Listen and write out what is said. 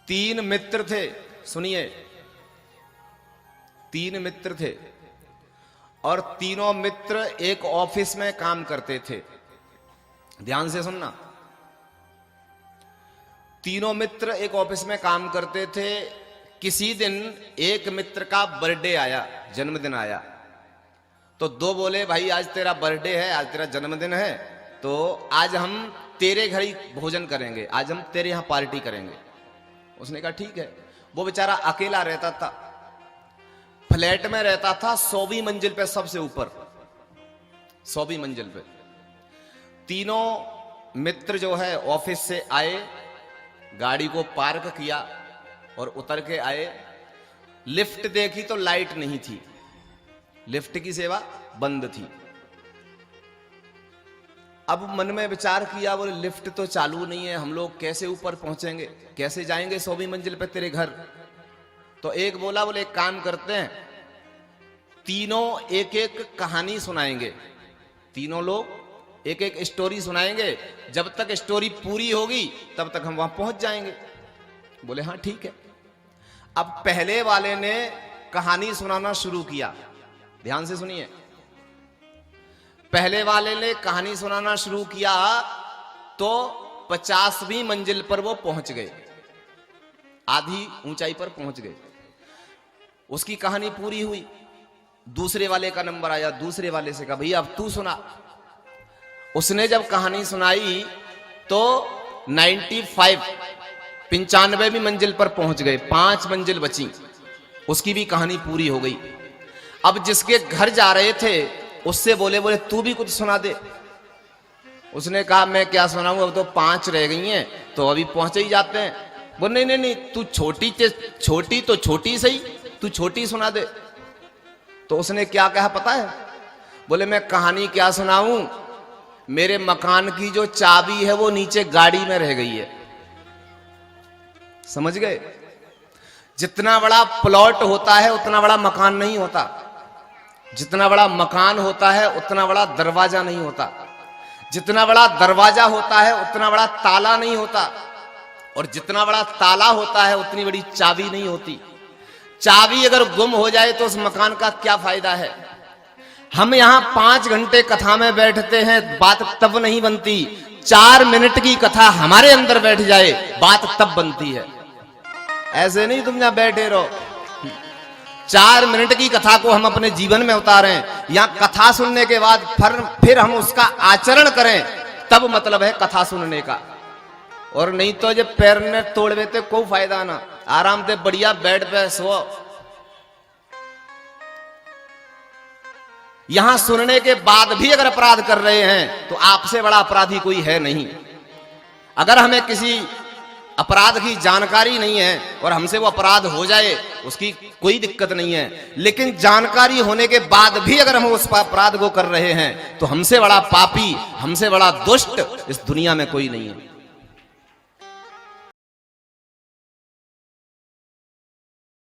तीन मित्र थे। सुनिए, तीन मित्र थे और तीनों मित्र एक ऑफिस में काम करते थे। ध्यान से सुनना। तीनों मित्र एक ऑफिस में काम करते थे। किसी दिन एक मित्र का बर्थडे आया, जन्मदिन आया, तो दो बोले भाई आज तेरा बर्थडे है, आज तेरा जन्मदिन है, तो आज हम तेरे घर ही भोजन करेंगे, आज हम तेरे यहां पार्टी करेंगे। उसने कहा ठीक है। वो बेचारा अकेला रहता था, फ्लैट में रहता था, 100वीं मंजिल पे, सबसे ऊपर 100वीं मंजिल पे। तीनों मित्र जो है ऑफिस से आए, गाड़ी को पार्क किया और उतर के आए। लिफ्ट देखी तो लाइट नहीं थी, लिफ्ट की सेवा बंद थी। अब मन में विचार किया, बोले लिफ्ट तो चालू नहीं है, हम लोग कैसे ऊपर पहुंचेंगे, कैसे जाएंगे 100वीं मंजिल पे तेरे घर। तो एक बोला, बोले एक काम करते हैं, तीनों एक एक कहानी सुनाएंगे, तीनों लोग एक एक स्टोरी सुनाएंगे, जब तक स्टोरी पूरी होगी तब तक हम वहां पहुंच जाएंगे। बोले हाँ ठीक है। अब पहले वाले ने कहानी सुनाना शुरू किया। ध्यान से सुनिए। पहले वाले ने कहानी सुनाना शुरू किया तो 50वीं मंजिल पर वो पहुंच गए, आधी ऊंचाई पर पहुंच गए। उसकी कहानी पूरी हुई, दूसरे वाले का नंबर आया, दूसरे वाले से कहा भैया अब तू सुना। उसने जब कहानी सुनाई तो 95वीं मंजिल पर पहुंच गए, 5 मंजिल बची, उसकी भी कहानी पूरी हो गई। अब जिसके घर जा रहे थे उससे बोले तू भी कुछ सुना दे। उसने कहा मैं क्या सुनाऊं, अब तो 5 रह गई हैं, तो अभी पहुंचे ही जाते हैं। बोले नहीं नहीं, तू छोटी तो छोटी सही, तू छोटी सुना दे। तो उसने क्या कहा पता है? बोले मैं कहानी क्या सुनाऊं, मेरे मकान की जो चाबी है वो नीचे गाड़ी में रह गई है। समझ गए? जितना बड़ा प्लॉट होता है उतना बड़ा मकान नहीं होता, जितना बड़ा मकान होता है उतना बड़ा दरवाजा नहीं होता, जितना बड़ा दरवाजा होता है उतना बड़ा ताला नहीं होता, और जितना बड़ा ताला होता है उतनी बड़ी चाबी नहीं होती। चाबी अगर गुम हो जाए तो उस मकान का क्या फायदा है? हम यहां 5 घंटे कथा में बैठते हैं, बात तब नहीं बनती। 4 मिनट की कथा हमारे अंदर बैठ जाए, बात तब बनती है। ऐसे नहीं तुम यहां बैठे रहो। 4 मिनट की कथा को हम अपने जीवन में उतारें, या कथा सुनने के बाद फिर हम उसका आचरण करें, तब मतलब है कथा सुनने का। और नहीं तो जब पैर ने तोड़ देते कोई फायदा ना, आराम से बढ़िया बेड पे सो। यहां सुनने के बाद भी अगर अपराध कर रहे हैं तो आपसे बड़ा अपराधी कोई है नहीं। अगर हमें किसी अपराध की जानकारी नहीं है और हमसे वो अपराध हो जाए उसकी कोई दिक्कत नहीं है, लेकिन जानकारी होने के बाद भी अगर हम उस अपराध को कर रहे हैं तो हमसे बड़ा पापी, हमसे बड़ा दुष्ट इस दुनिया में कोई नहीं है।